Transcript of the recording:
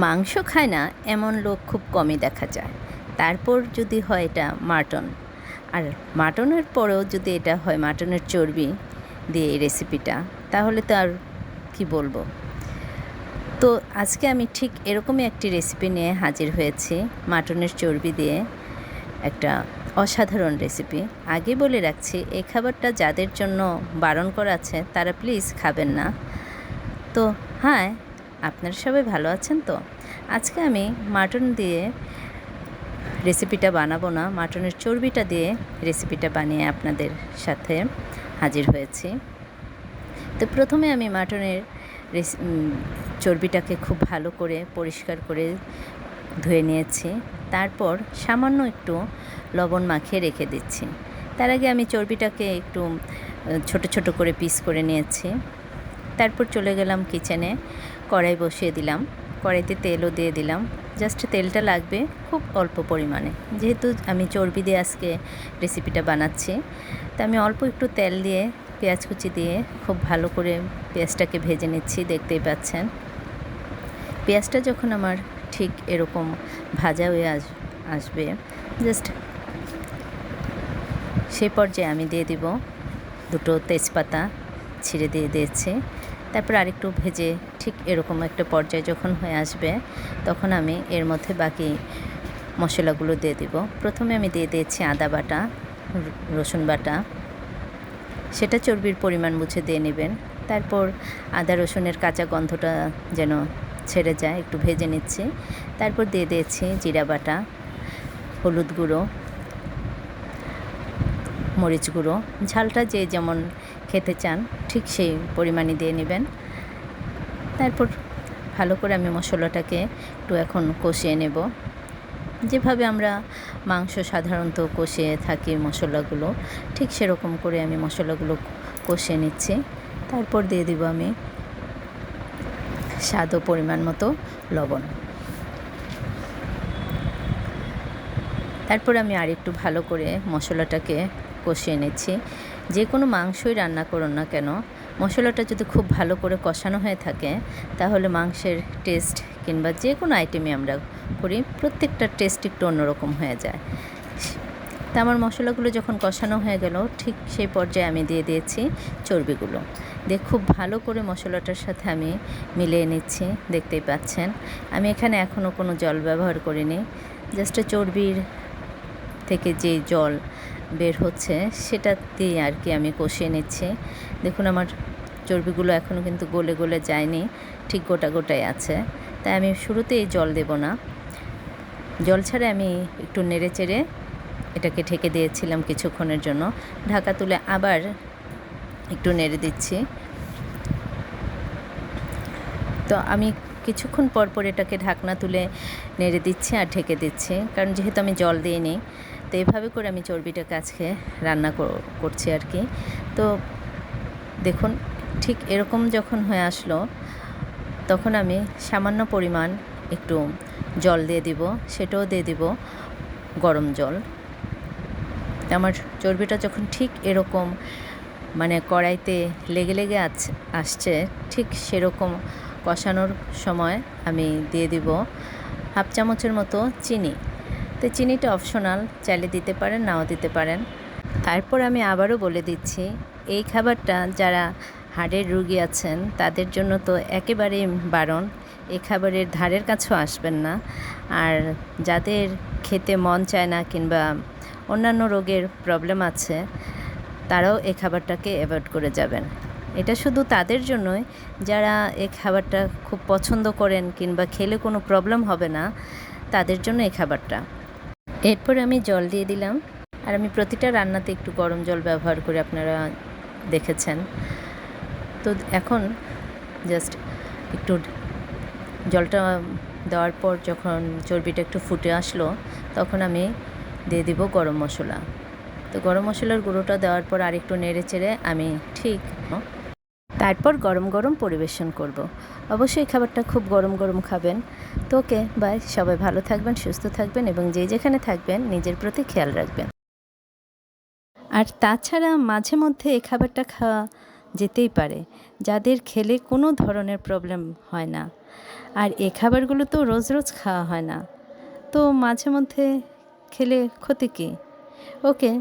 মাংস খায় না এমন লোক খুব কমই দেখা যায়। তারপর যদি হয় এটা মাটন, আর মাটনের পরেও যদি এটা হয় মাটনের চর্বি দিয়ে এই রেসিপিটা, তাহলে তো আর কি বলবো। তো আজকে আমি ঠিক এরকমই একটি রেসিপি নিয়ে হাজির হয়েছি, মাটনের চর্বি দিয়ে একটা অসাধারণ রেসিপি। আগে বলে রাখছি, এই খাবারটা যাদের জন্য বারণ করা আছে তারা প্লিজ খাবেন না। তো হ্যাঁ, আপনারা সবাই ভালো আছেন তো? আজকে আমি মাটন দিয়ে রেসিপিটা বানাবো না, মাটনের চর্বিটা দিয়ে রেসিপিটা বানিয়ে আপনাদের সাথে হাজির হয়েছি। তো প্রথমে আমি মাটনের চর্বিটাকে খুব ভালো করে পরিষ্কার করে ধুয়ে নিয়েছি। তারপর সামান্য একটু লবণ মাখিয়ে রেখে দিচ্ছি। তার আগে আমি চর্বিটাকে একটু ছোট ছোট করে পিস করে নিয়েছি। তারপর চলে গেলাম কিচেনে, কড়াই বসিয়ে দিলাম, কড়াইতে তেলও দিয়ে দিলাম। জাস্ট তেলটা লাগবে খুব অল্প পরিমাণে, যেহেতু আমি চর্বি দিয়ে আজকে রেসিপিটা বানাচ্ছি। তো আমি অল্প একটু তেল দিয়ে পেঁয়াজ কুচি দিয়ে খুব ভালো করে পেঁয়াজটাকে ভেজে নিচ্ছি। দেখতেই পাচ্ছেন পেঁয়াজটা যখন আমার ঠিক এরকম ভাজা হয়ে আসবে, জাস্ট সেই পর্যায়ে আমি দিয়ে দিব দুটো তেজপাতা ছিঁড়ে দিয়ে দিয়েছি। তারপর আরেকটু ভেজে ঠিক এরকম একটা পর্যায়ে যখন হয়ে আসবে, তখন আমি এর মধ্যে বাকি মশলাগুলো দিয়ে দিব। প্রথমে আমি দিয়ে দিয়েছি আদা বাটা, রসুন বাটা, সেটা চর্বির পরিমাণ বুঝে দিয়ে নেবেন। তারপর আদা রসুনের কাঁচা গন্ধটা যেন ছেড়ে যায়, একটু ভেজে নিচ্ছি। তারপর দিয়ে দিয়েছি জিরা বাটা, হলুদ গুঁড়ো, মরিচ গুঁড়ো, ঝালটা যে যেমন খেতে চান ঠিক সেই পরিমাণে দিয়ে নেবেন। তারপর ভালো করে আমি মশলাটাকে একটু এখন কষিয়ে নেব, যেভাবে আমরা মাংস সাধারণত কষিয়ে থাকি মশলাগুলো, ঠিক সেরকম করে আমি মশলাগুলো কষিয়ে নিচ্ছি। তারপর দিয়ে দিব আমি স্বাদ ও পরিমাণ মতো লবণ। তারপর আমি আরেকটু ভালো করে মশলাটাকে কষিয়ে নিচ্ছি। যে কোনো মাংসই রান্না করুন না কেন, মশলাটা যদি খুব ভালো করে কষানো হয়ে থাকে, তাহলে মাংসের টেস্ট কিংবা যে কোনো আইটেমই আমরা করি, প্রত্যেকটা টেস্ট একটু অন্যরকম হয়ে যায়। তা আমার মশলাগুলো যখন কষানো হয়ে গেল, ঠিক সেই পর্যায়ে আমি দিয়ে দিয়েছি চর্বিগুলো। দিয়ে খুব ভালো করে মশলাটার সাথে আমি মিলিয়ে নিচ্ছি। দেখতেই পাচ্ছেন আমি এখানে এখনও কোনো জল ব্যবহার করিনি, জাস্ট চর্বির থেকে যে জল বের হচ্ছে সেটা দিয়ে আর কি আমি কষিয়ে নিচ্ছি। দেখুন আমার চর্বিগুলো এখনও কিন্তু গলে গলে যায়নি, ঠিক গোটা গোটাই আছে। তাই আমি শুরুতেই জল দেব না, জল ছাড়া আমি একটু নেড়ে চেড়ে এটাকে ঢেকে দিয়েছিলাম কিছুক্ষণের জন্য। ঢাকা তুলে আবার একটু নেড়ে দিচ্ছি। তো আমি কিছুক্ষণ পর পর এটাকে ঢাকনা তুলে নেড়ে দিচ্ছি আর ঢেকে দিচ্ছি, কারণ যেহেতু আমি জল দিইনি। তো এভাবে করে আমি চর্বিটাকে আজকে রান্না করছি আর কি। তো দেখুন ঠিক এরকম যখন হয়ে আসলো, তখন আমি সামান্য পরিমাণ একটু জল দিয়ে দিব, সেটাও দিয়ে দিব গরম জল। আমার চর্বিটা যখন ঠিক এরকম মানে কড়াইতে লেগে লেগে আসছে, ঠিক সেরকম কষানোর সময় আমি দিয়ে দিব হাফ চামচের মতো চিনি। তো চিনিটা অপশনাল, চাইলে দিতে পারেন নাও দিতে পারেন। তারপর আমি আবারও বলে দিচ্ছি, এই খাবারটা যারা হার্টের রোগী আছেন তাদের জন্য তো একেবারেই বারণ, এই খাবারের ধারের কাছেও আসবেন না। আর যাদের খেতে মন চায় না কিংবা অন্যান্য রোগের প্রবলেম আছে, তারাও এই খাবারটাকে অ্যাভয়েড করে যাবেন। এটা শুধু তাদের জন্যই যারা এই খাবারটা খুব পছন্দ করেন কিংবা খেলে কোনো প্রবলেম হবে না, তাদের জন্য এই খাবারটা। এরপর আমি জল দিয়ে দিলাম, আর আমি প্রতিটা রান্নাতে একটু গরম জল ব্যবহার করে আপনারা দেখেছেন। তো এখন জাস্ট একটু জলটা দেওয়ার পর যখন চর্বিটা একটু ফুটে আসলো, তখন আমি দিয়ে দিব গরম মশলা। তো গরম মশলার গুঁড়োটা দেওয়ার পর আরেকটু নেড়ে চেড়ে আমি ঠিক তারপর গরম গরম পরিবেশন করব। অবশ্যই খাবারটা খুব গরম গরম খাবেন। তো ওকে বাই, সবাই ভালো থাকবেন, সুস্থ থাকবেন এবং যে যেখানে থাকবেন নিজের প্রতি খেয়াল রাখবেন। আর তাছাড়া মাঝে মধ্যে এই খাবারটা খাওয়া যেতেই পারে যাদের খেলে কোনো ধরনের প্রবলেম হয় না। আর এই খাবারগুলো তো রোজ রোজ খাওয়া হয় না, তো মাঝে মধ্যে খেলে ক্ষতি কী? ওকে,